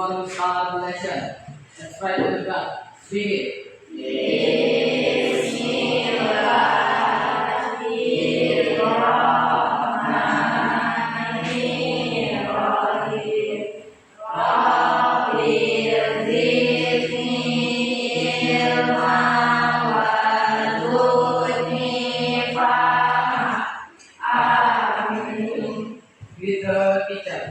going to start the lesson. Let's try to begin. With the teacher.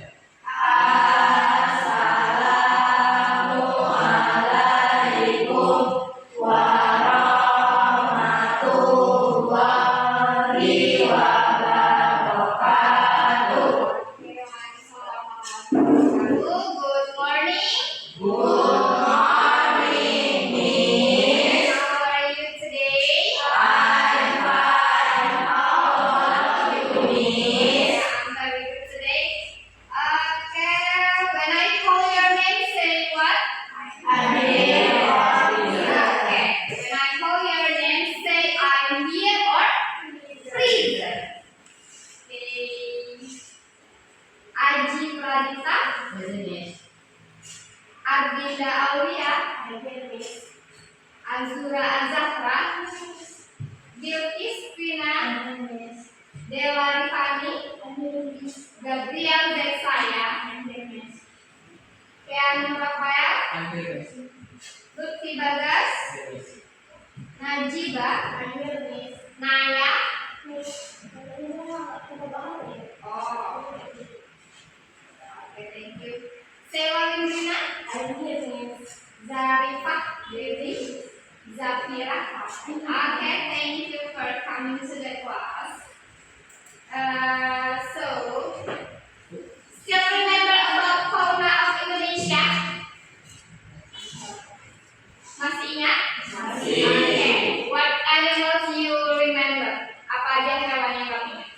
Ardinda Aulia, Azura Azafra, Bilkis Pina, Dewa Rifani, Gabriel Desaya, Keanu Rafael, Lutfi Bagas, Najiba, Naya, thank you. Sewa Lindina, Zarifah Dewi, Zafira. Okay, thank you for coming to the class. So, still remember about fauna of Indonesia? Masih ingat? Masih. Okay. What animals you remember? Apa aja hewan yang kamu ingat?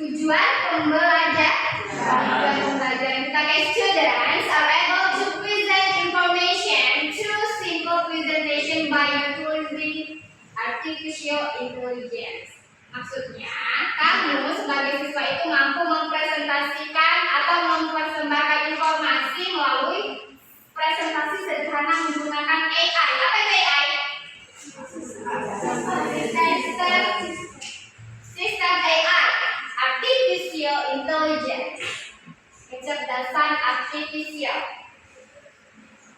Tujuan pembelajaran kita, guys. Students are able to present information through simple presentation by using artificial intelligence. Maksudnya, kamu sebagai siswa itu mampu mempresentasikan atau mempersembahkan informasi melalui presentasi sederhana menggunakan AI. Apa itu AI? Sistem AI, artificial intelligence, kecerdasan artifisial.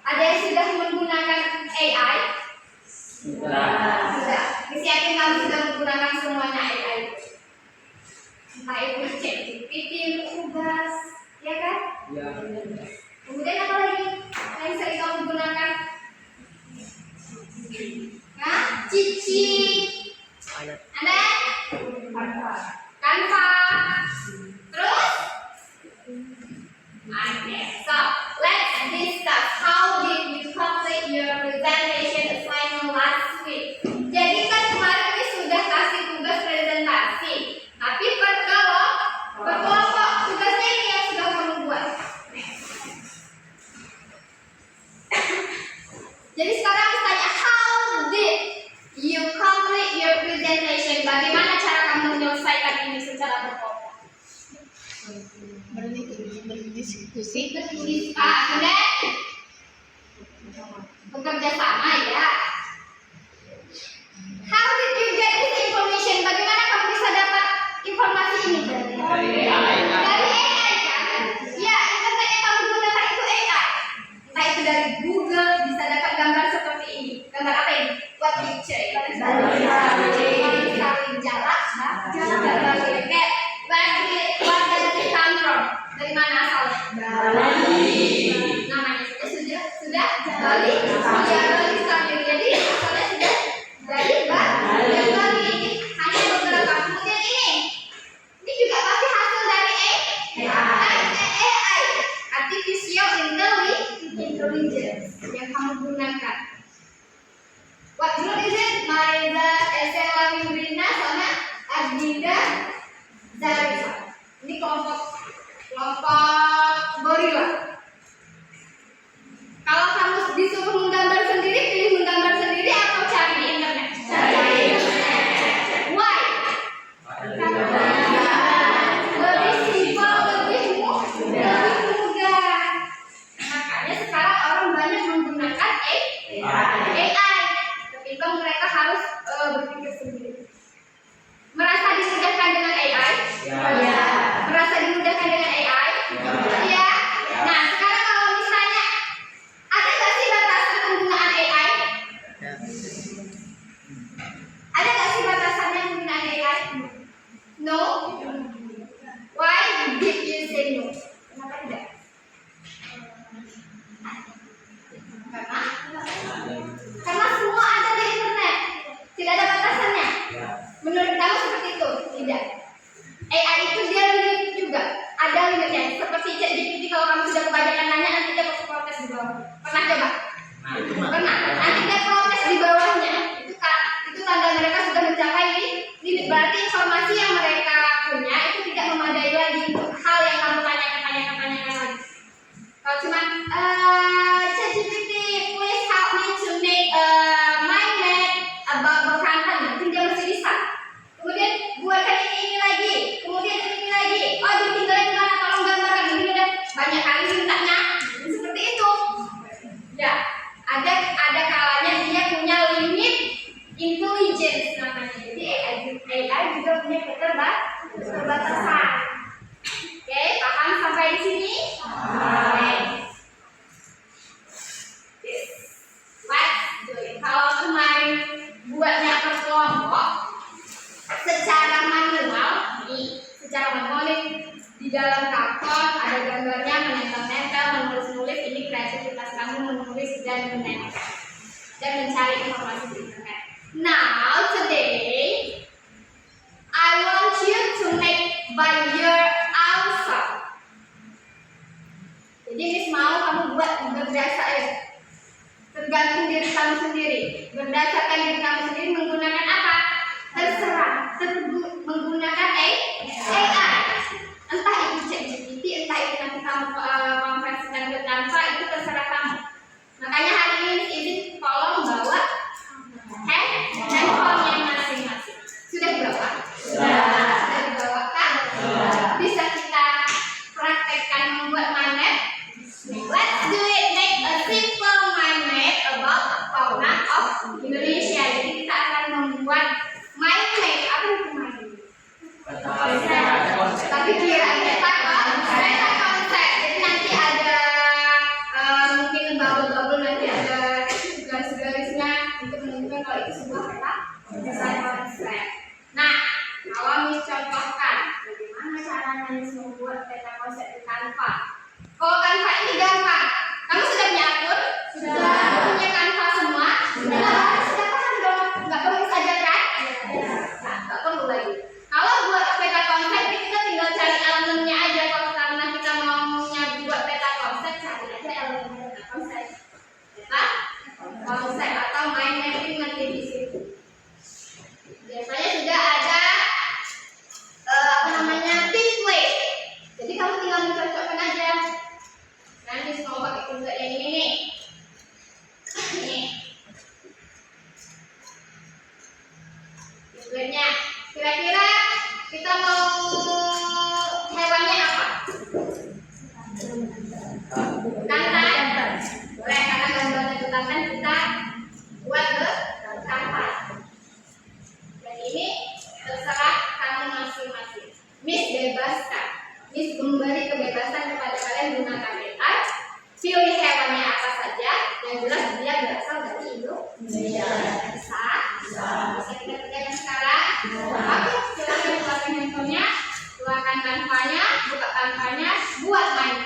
Ada yang sudah menggunakan AI? Sudah. Siapin kamu sudah menggunakan semuanya AI. Entah itu ChatGPT untuk tugas, ya kan? Ya. Kemudian apa lagi yang sering kamu gunakan? Nah, Cici. Ada? Canva. Terus? Okay. So, let's discuss how did you complete your presentation assignment last week. Jadi kan kemarin ini sudah kasih tugas presentasi, tapi per kelompok tugasnya ini yang sudah kamu buat. Jadi sekarang aku tanya, how did you complete your presentation? Bagaimana cara kamu menyelesaikan ini secara berkelompok? Berdiskusi. Kemudian bekerja sama, ya. How did you get this information? Bagaimana kamu bisa dapat informasi ini? Dari AI kan? Ya, internet yang kamu gunakan itu AI. Entah itu dari Google, bisa dapat gambar seperti ini. Gambar apa ini? What picture? Salin jarak, gambar kayak where does it come from? Dari mana asalnya? Namanya sudah Bali. Ya, Bali Salin. Jadi asalnya sudah dari Bali. Ini hanya beberapa. Kemudian ini juga pasti hasil dari AI, artificial intelligence. intelligence yang kamu gunakan. What group is it? Mariza, Estela, Wimbrina, sama Adinda, Zarisa. Ini kelompok gorila. Kalau kamu disuruh menggambar sendiri, pilih menggambar sendiri atau cari di internet? Cari. Why? Lebih simpel, lebih mudah. Makanya sekarang orang banyak menggunakan AI. Ketimbang mereka harus berpikir sendiri. Merasa dimudahkan dengan AI? Ya. Merasa dimudahkan dengan AI? Ya. Nah, sekarang kalau misalnya ada nggak sih batasan penggunaan AI? Ada nggak sih batasannya penggunaan AI? No. Why did you say no? Kenapa tidak? Karena semua ada di internet, tidak ada batasannya. Menurut kamu seperti itu? Tidak. AI itu dia limit juga, ada limitnya. Seperti ChatGPT, kalau kamu sudah kebanyakan nanya, nanti dia protes di bawah. Pernah coba? Pernah. Nanti dia protes di bawahnya. Itu tanda mereka sudah mencapai limit. Berarti informasi yang mereka punya itu tidak memadai lagi untuk hal yang kamu tanyakan lagi. Kalau cuma ChatGPT, please help me to make mind map about bekantan, nanti dia masih bisa. Kemudian buatkan ini lagi, kemudian ini lagi. Oh, ditinggal di mana? Tolong gambarkan. Ini udah banyak kali mintanya. Seperti itu. Ya, ada kalanya dia punya limit intelligence namanya. Jadi AI juga punya keterbatasan. Oke, paham sampai di sini? Oke. Kalau kemarin buatnya per kelompok secara manual nih, di dalam karton ada gambarnya, menempel-nempel, menulis-nulis. Ini kreativitas kamu menulis dan menempel dan mencari informasi di internet. Now today I want you to make by your own self. Jadi Miss mau kamu buat tergantung diri kamu sendiri, berdasarkan diri kamu sendiri, menggunakan apa? Terserah, menggunakan AI. Entah itu ChatGPT, entah itu nanti kamu konversikan ke Canva, itu terserah kamu. Makanya hari ini izin tolong bawa handphone-nya masing-masing. Sudah dibawa? Sudah dibawakan? Bisa kita praktekkan membuat mind map? Let's do it. Make a simple mind map about fauna of Indonesia. Jadi kita akan membuat mind map. Apa itu mind map? Tapi kira-kira konsep. Jadi nanti ada mungkin bubble nanti ada garis-garisnya untuk menunjukkan kalau itu sebuah peta konsep. Nah, kalau contohkan bagaimana caranya membuat peta konsep di Canva. Kalau Canva ini gampang. Kamu sudah punya akun? Sudah. Punya Canva semua? Sudah. Sudah paham dong? Nggak perlu saja kan? Nah, nggak perlu lagi. Kalau buat peta konsep, kita tinggal cari elemennya aja. Kalau karena kita maunya buat peta konsep, cari aja elemen peta konsep. Peta konsep atau mind mapping nanti di situ. Biasanya sudah ada template. Jadi kamu tinggal mencocokkan aja. Nanti mau pakai template yang ini nih. Ini. Template-nya. Kira-kira kita mau hewannya apa? Tantan. Boleh, karena gambarnya itu tantan, kita buat ke Canva. Dan ini terserah kamu masing-masing. Miss bebaskan. Miss memberi kebebasan kepada kalian gunakan AI. Pilih hewannya apa saja. Yang jelas dia berasal dari Indonesia. Bisa? Bisa kita kerjakan sekarang? Oke, silakan keluarkan handphonenya, keluarkan Canva-nya, buka Canva-nya, buat main.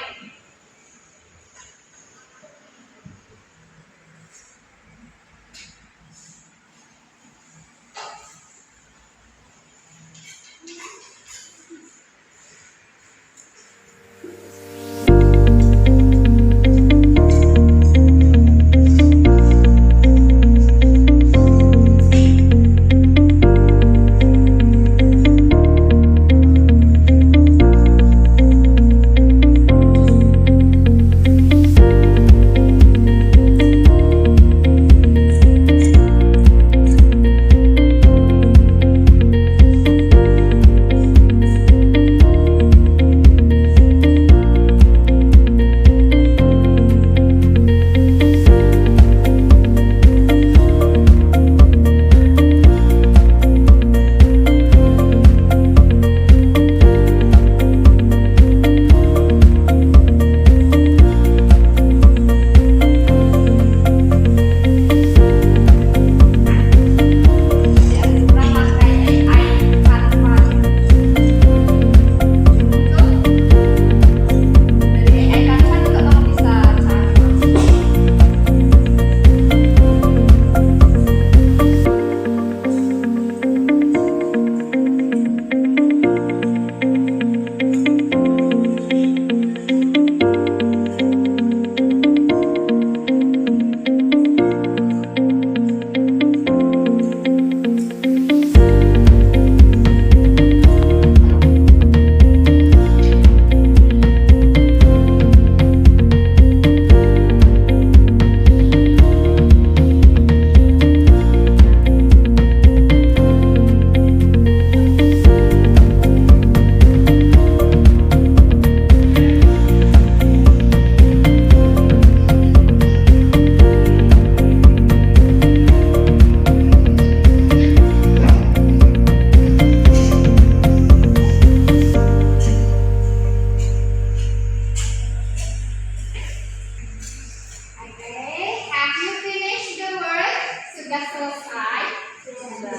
Sudah selesai. Sudah.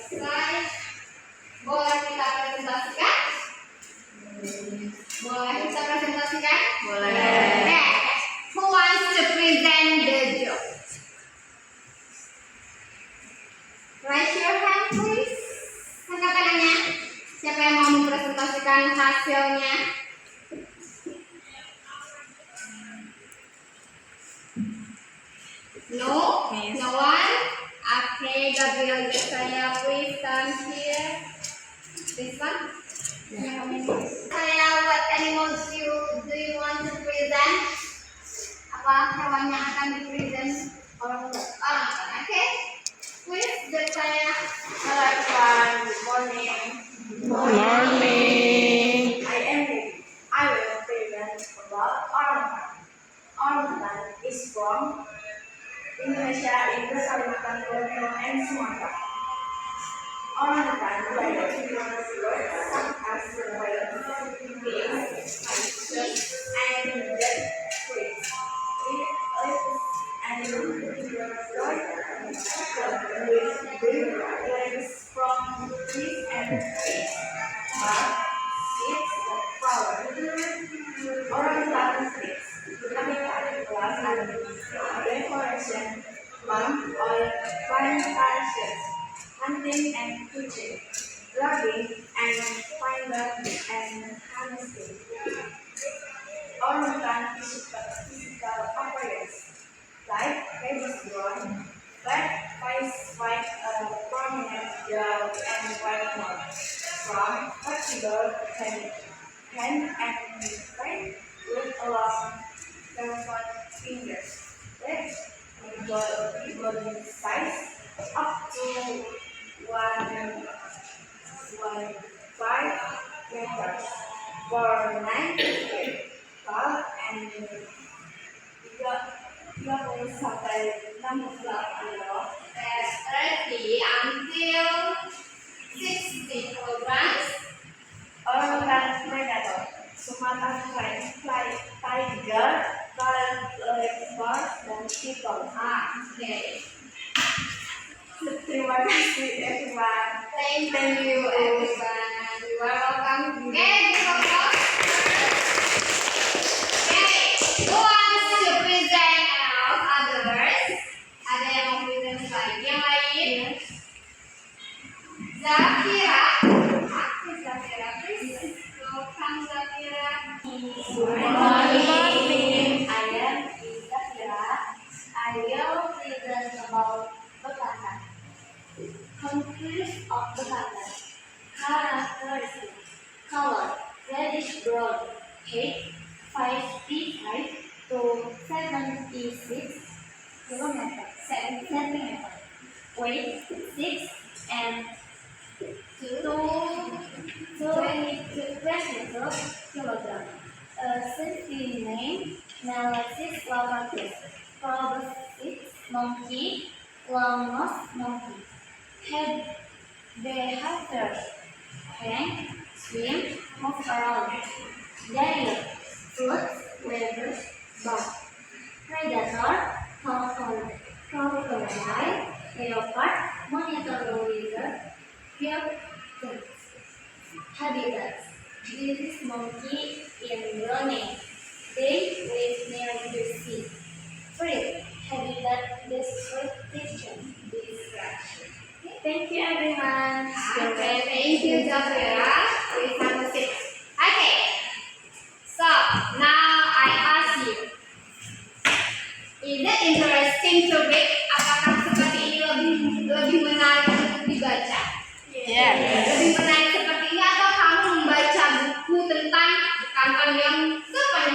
Selesai. Boleh kita presentasikan? Boleh kita presentasikan? Boleh. Okay. Who wants to present the job? Raise your hand, please. Angkat tangannya. Siapa yang mau mempresentasikan hasilnya? No? Yes. No one? Okay, Gabriel Jaya, please come here. This one? Saya, what animals do you want to present? Apa hewan yang akan dipresent orang? Oke. Please, saya. Hello everyone, good morning. Morning. I am Vivi. I will present about orangutan. Orangutan is from Indonesia, India, Kalimantan, Borneo, and Sumatra. Orangutan provides numerous birds such as pigs, fishes, and dead trees. It lives and with legs from trees and fish, bark, seeds, and flowers. Orangutan trees habitat class and deforestation, palm oil plantations, hunting and fishing, logging and fiber and harvesting. Orangutan physical appearance like baby brown, black face, white prominent jaw and white mouth, strong, flexible hand and feet with a long developed fingers. Legs body size up to 1.5 meters for 9 feet tall and 30 sampai 60 kilo. That's 30 until 60 kilograms. Orangutan predator, Sumatera tiger, leopard, dan python. Okay. Terima kasih everyone. Thank you, everyone. You are welcome. Okay, give applause. Okay, who wants to present others? Ada yang mau present lagi? Yang lain? Zafira. Aku Zafira, please. Welcome, Zafira. Good morning. I am Zafira. I will present about bekantan. Countries of bekantan. Characteristic. Color reddish brown. Height 55 to 76 kilometers. Centimeter. Weight 6 and 22 kilogram. Scientific name Melesis lavatus. Proboscis monkey. Long-nosed monkey. Head behavior. Hang, swim, move around. Diet. Fruits, leathers, bark. Predator. Crocodile. Leopard. Monitor lizard. Pythons. Habitats. This is monkey in Brunei. They live near the sea. Fruit. Habitat description. Thank you everyone. Okay, thank you, Zafira. Please have a seat. Okay. So, now I ask you. Is it interesting to read? Apakah seperti ini lebih menarik untuk dibaca? Yes. Lebih menarik seperti ini atau kamu membaca buku tentang bekantan yang seperti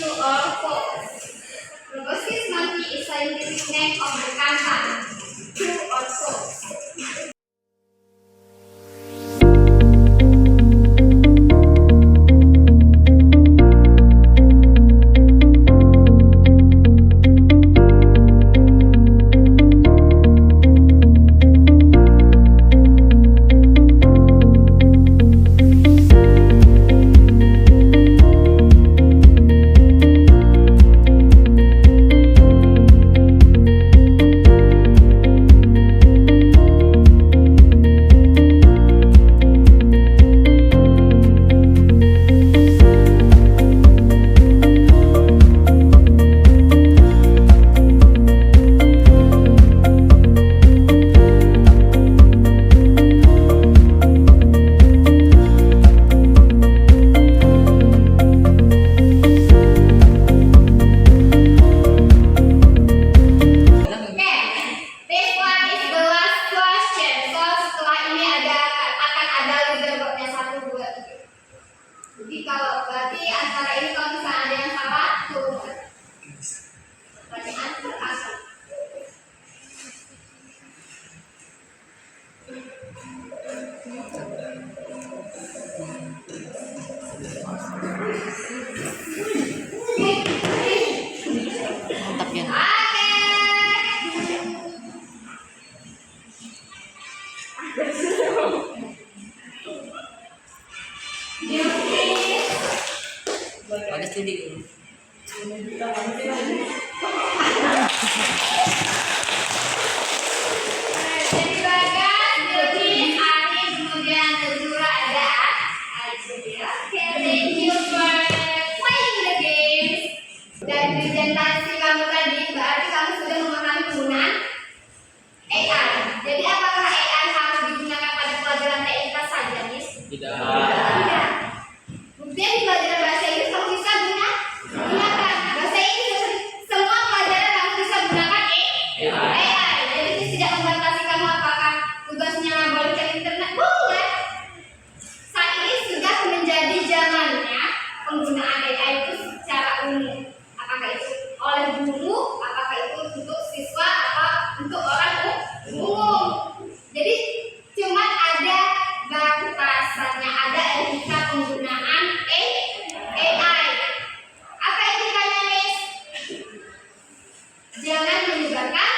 True or false? Proboscis monkey is scientific name of the kantan. True or false? Mantap yan. Bagus jadi. Jadi Bagas, Billy, Arif, kemudian Zura ada. Okay, thank you for playing the game. Dan presentasi kamu tadi berarti kamu sudah memahami penggunaan AI. Jadi apakah AI harus digunakan pada pelajaran TIK saja, Miss? Tidak. Tidak. Kemudian di pelajaran bahasa Inggris kamu bisa gunakan bahasa Inggris. Semua pelajaran kamu bisa gunakan AI. Jadi ini tidak membatasi kamu apakah tugasnya boleh cek internet, boleh. Saat ini sudah menjadi zamannya penggunaan AI itu secara umum. Apakah itu oleh guru, apakah itu untuk siswa, atau untuk orang umum. Jadi cuma ada batasannya, ada etika penggunaan AI. Apa etikanya, Miss? Jangan menyebarkan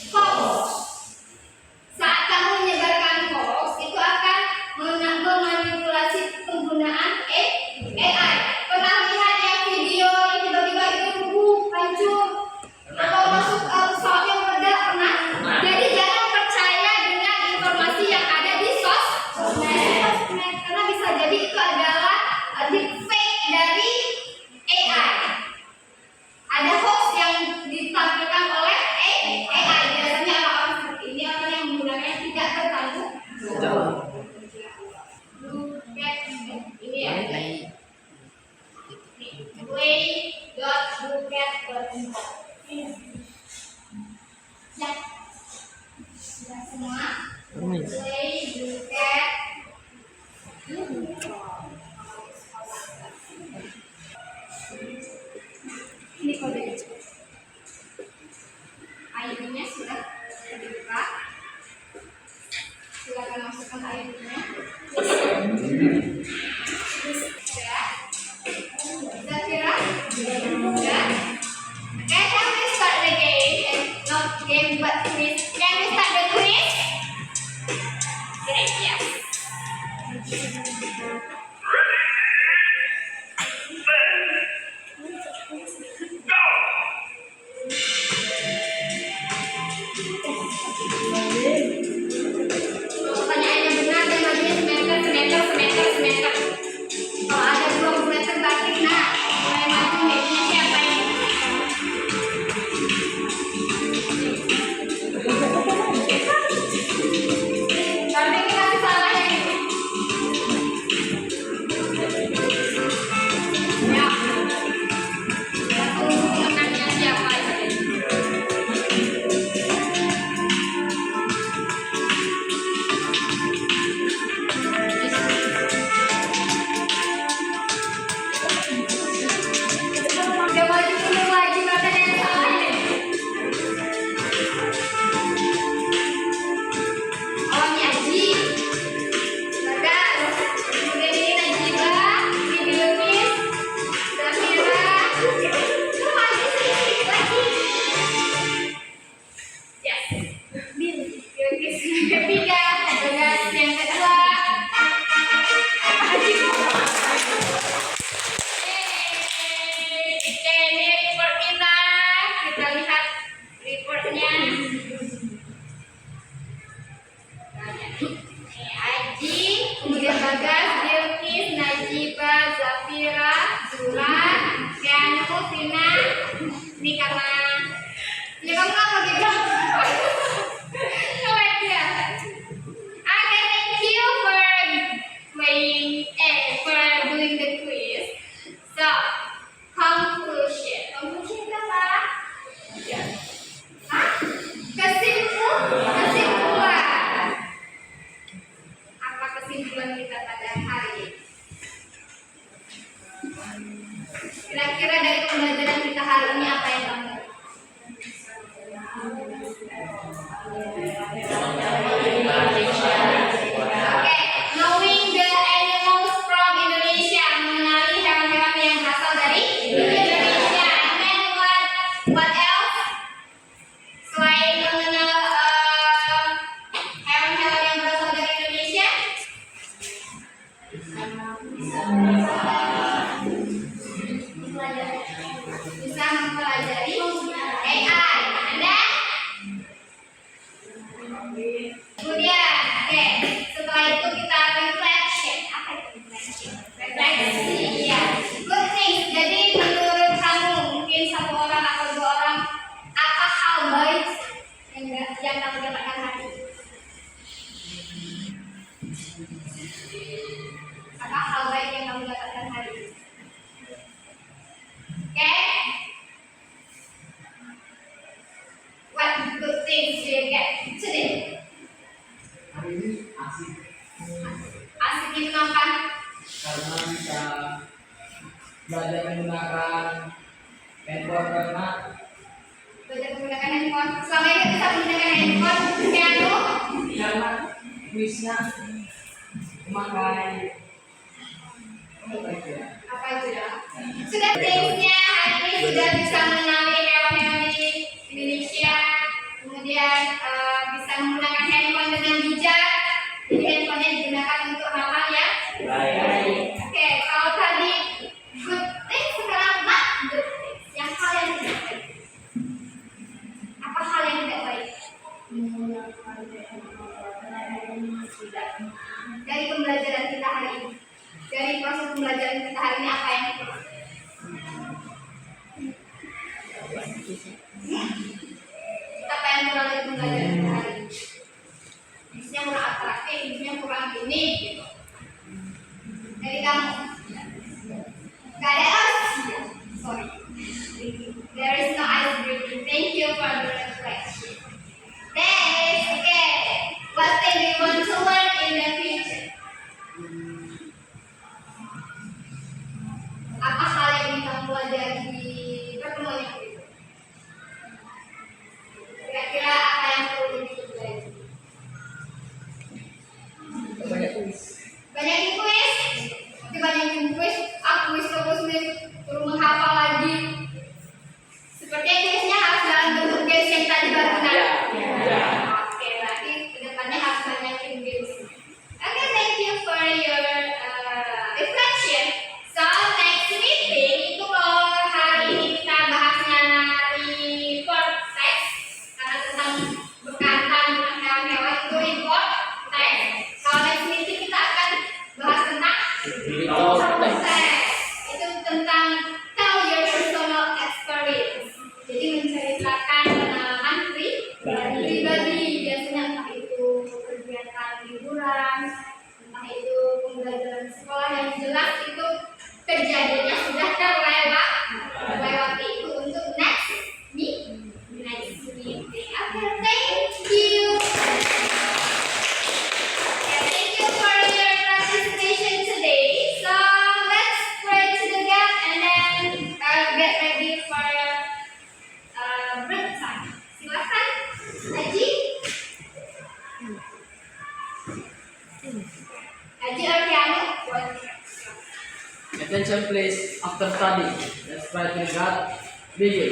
hoax. Saat kamu menyebarkan hoax, itu akan memanipulasi penggunaan AI. Pernah lihat yang video yang tiba-tiba itu hancur atau masuk ke pesawat yang meledak, pernah? Jadi jangan percaya dengan informasi yang ada di sosmed, karena bisa jadi itu adalah deepfake dari AI. Ada hoax yang ditampilkan oleh AI. Biasanya orang seperti ini, orang yang menggunakannya tidak bertanggung jawab. Ini ya. Play.buket.info. Ya. Sudah semua. Play.buket. Ini kodenya. ID-nya sudah dibuka. Silakan masukkan ID-nya. Sudah kira? Sudah. Okay, can we start the game? Not game, but quiz. Can we start the quiz? Great, yes. Pertanyaannya benar dan majunya semeter. Kalau ada 20 meter balik, nah mulai maju meternya Kira-kira dari pembelajaran kita hari ini apa yang kamu dapat? Oke, knowing the animals from Indonesia, mengenali hewan-hewan yang berasal dari Indonesia. And then what else? Selain mengenal hewan-hewan yang berasal dari Indonesia, bisa mempelajari AI. Anda? Kemudian, oke, setelah itu kita reflection. Apa itu reflection? Refleksi, ya. Good things. Jadi menurut kamu, mungkin satu orang atau dua orang, apa hal baik yang kamu dapatkan hari ini? Apa hal baik yang kamu dapatkan hari ini? Oke? What good things do you get today? Hari ini asik Asik itu apa? karena bisa belajar menggunakan handphone karena Belajar menggunakan handphone. Selama ini bisa menggunakan handphone, piano, kuisnya memakai apa itu ya? Sudah thingsnya hari ini sudah bisa mengenali hewan-hewan di Indonesia, kemudian bisa menggunakan handphone dengan bijak. Jadi handphonenya digunakan untuk hal-hal yang baik. Oke, kalau tadi good things, sekarang not good things. Yang hal yang tidak baik. Apa hal yang tidak baik? Dari pembelajaran kita hari ini, dari proses pembelajaran kita hari ini apa yang kurang? Apa yang kurang dari pembelajaran kita hari ini? Isinya kurang atraktif, isinya kurang ini, gitu. Dari kamu, gak ada ice. Sorry, there is no ice breaking. Thank you for the reflection. Next, okay. What thing do you want to learn in the future? Apa hal yang ingin kamu pelajari di pertemuan yang berikut? Kira-kira apa yang perlu dipelajari? banyak kuis. Banyakin kuis. Nanti banyakin kuis. Kuis terus nih, suruh menghafal lagi. Sepertinya kuisnya harus dalam bentuk games yang tadi barusan. Oke, berarti kedepannya harus banyakin games. Okay, thank you for your reflection. So next meeting itu kalau hari ini kita bahasnya report text karena tentang berkaitan dengan hewan-hewan itu report text. Kalau next meeting kita akan bahas tentang text. Itu tentang tell your personal experience. Jadi menceritakan pengalaman pribadi, biasanya entah itu kegiatan liburan, entah itu pembelajaran sekolah yang jelas itu kejadiannya sudah terlewati itu untuk next meeting. Okay, thank you. Thank you for your participation today. So let's pray to the God and then get ready for break time. Silakan, Aji. Aji Artiano. Attention please, after study, let's try to God. Begin.